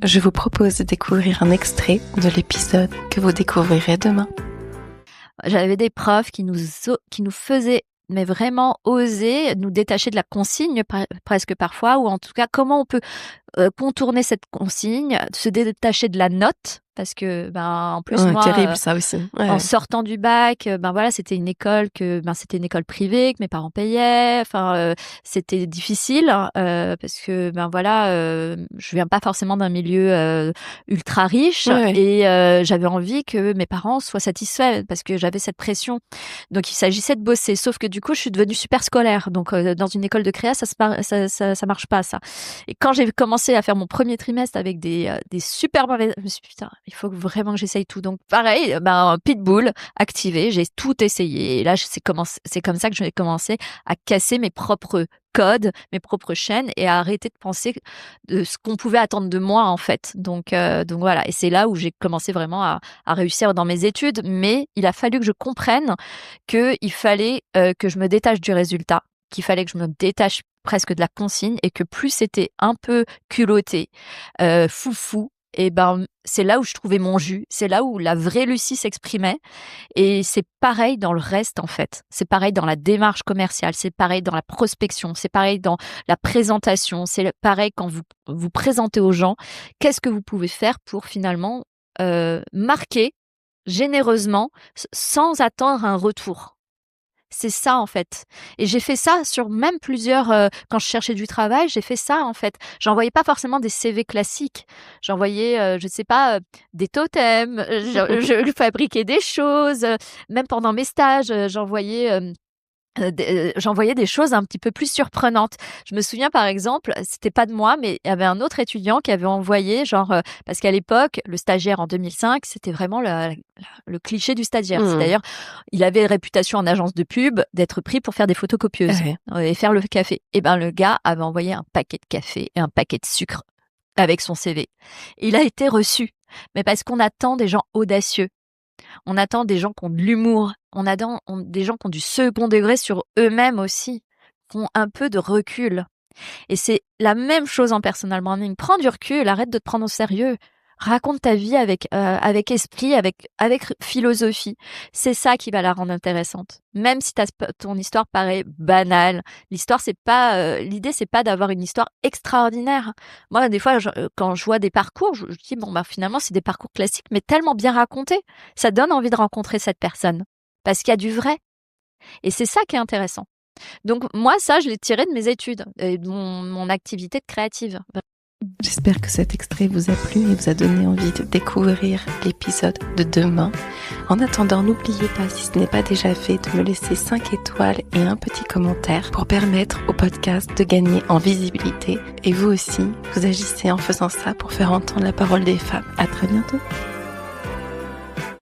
Je vous propose de découvrir un extrait de l'épisode que vous découvrirez demain. J'avais des profs qui nous faisaient mais vraiment oser nous détacher de la consigne presque parfois, ou en tout cas comment on peut contourner cette consigne, se détacher de la note, parce que en plus moi terrible ça aussi. En sortant du bac, voilà, c'était une école privée que mes parents payaient. Enfin, c'était difficile parce que je viens pas forcément d'un milieu ultra riche et j'avais envie que mes parents soient satisfaits parce que j'avais cette pression. Donc il s'agissait de bosser. Sauf que du coup, je suis devenue super scolaire. Donc dans une école de créa, ça marche pas ça. Et quand j'ai commencé à faire mon premier trimestre avec des super mauvais, je me suis dit, putain, il faut vraiment que j'essaye tout. Donc pareil, Pitbull activé, j'ai tout essayé. Et là, c'est comme ça que j'ai commencé à casser mes propres codes, mes propres chaînes et à arrêter de penser de ce qu'on pouvait attendre de moi en fait. Donc voilà. Et c'est là où j'ai commencé vraiment à réussir dans mes études. Mais il a fallu que je comprenne qu'il fallait que je me détache du résultat, qu'il fallait que je me détache presque de la consigne et que plus c'était un peu culotté, foufou, et c'est là où je trouvais mon jus, c'est là où la vraie Lucie s'exprimait. Et c'est pareil dans le reste en fait. C'est pareil dans la démarche commerciale, c'est pareil dans la prospection, c'est pareil dans la présentation, c'est pareil quand vous vous présentez aux gens. Qu'est-ce que vous pouvez faire pour finalement marquer généreusement sans attendre un retour? C'est ça en fait. Et j'ai fait ça sur même plusieurs quand je cherchais du travail, j'ai fait ça en fait. J'envoyais pas forcément des CV classiques. J'envoyais je sais pas des totems, je fabriquais des choses, même pendant mes stages, j'envoyais des choses un petit peu plus surprenantes. Je me souviens par exemple, c'était pas de moi, mais il y avait un autre étudiant qui avait envoyé parce qu'à l'époque, le stagiaire en 2005, c'était vraiment le cliché du stagiaire. C'est-à-dire, il avait réputation en agence de pub d'être pris pour faire des photocopieuses et faire le café. Et le gars avait envoyé un paquet de café et un paquet de sucre avec son CV. Il a été reçu, mais parce qu'on attend des gens audacieux. On attend des gens qui ont de l'humour. On attend des gens qui ont du second degré sur eux-mêmes aussi, qui ont un peu de recul. Et c'est la même chose en personal branding. Prends du recul, arrête de te prendre au sérieux. Raconte ta vie avec esprit, avec philosophie. C'est ça qui va la rendre intéressante. Même si ton histoire paraît banale, l'idée c'est pas d'avoir une histoire extraordinaire. Moi, des fois, quand je vois des parcours, je dis finalement c'est des parcours classiques, mais tellement bien racontés. Ça donne envie de rencontrer cette personne parce qu'il y a du vrai. Et c'est ça qui est intéressant. Donc moi, ça, je l'ai tiré de mes études et de mon activité de créative. J'espère que cet extrait vous a plu et vous a donné envie de découvrir l'épisode de demain. En attendant, n'oubliez pas, si ce n'est pas déjà fait, de me laisser 5 étoiles et un petit commentaire pour permettre au podcast de gagner en visibilité. Et vous aussi, vous agissez en faisant ça pour faire entendre la parole des femmes. À très bientôt.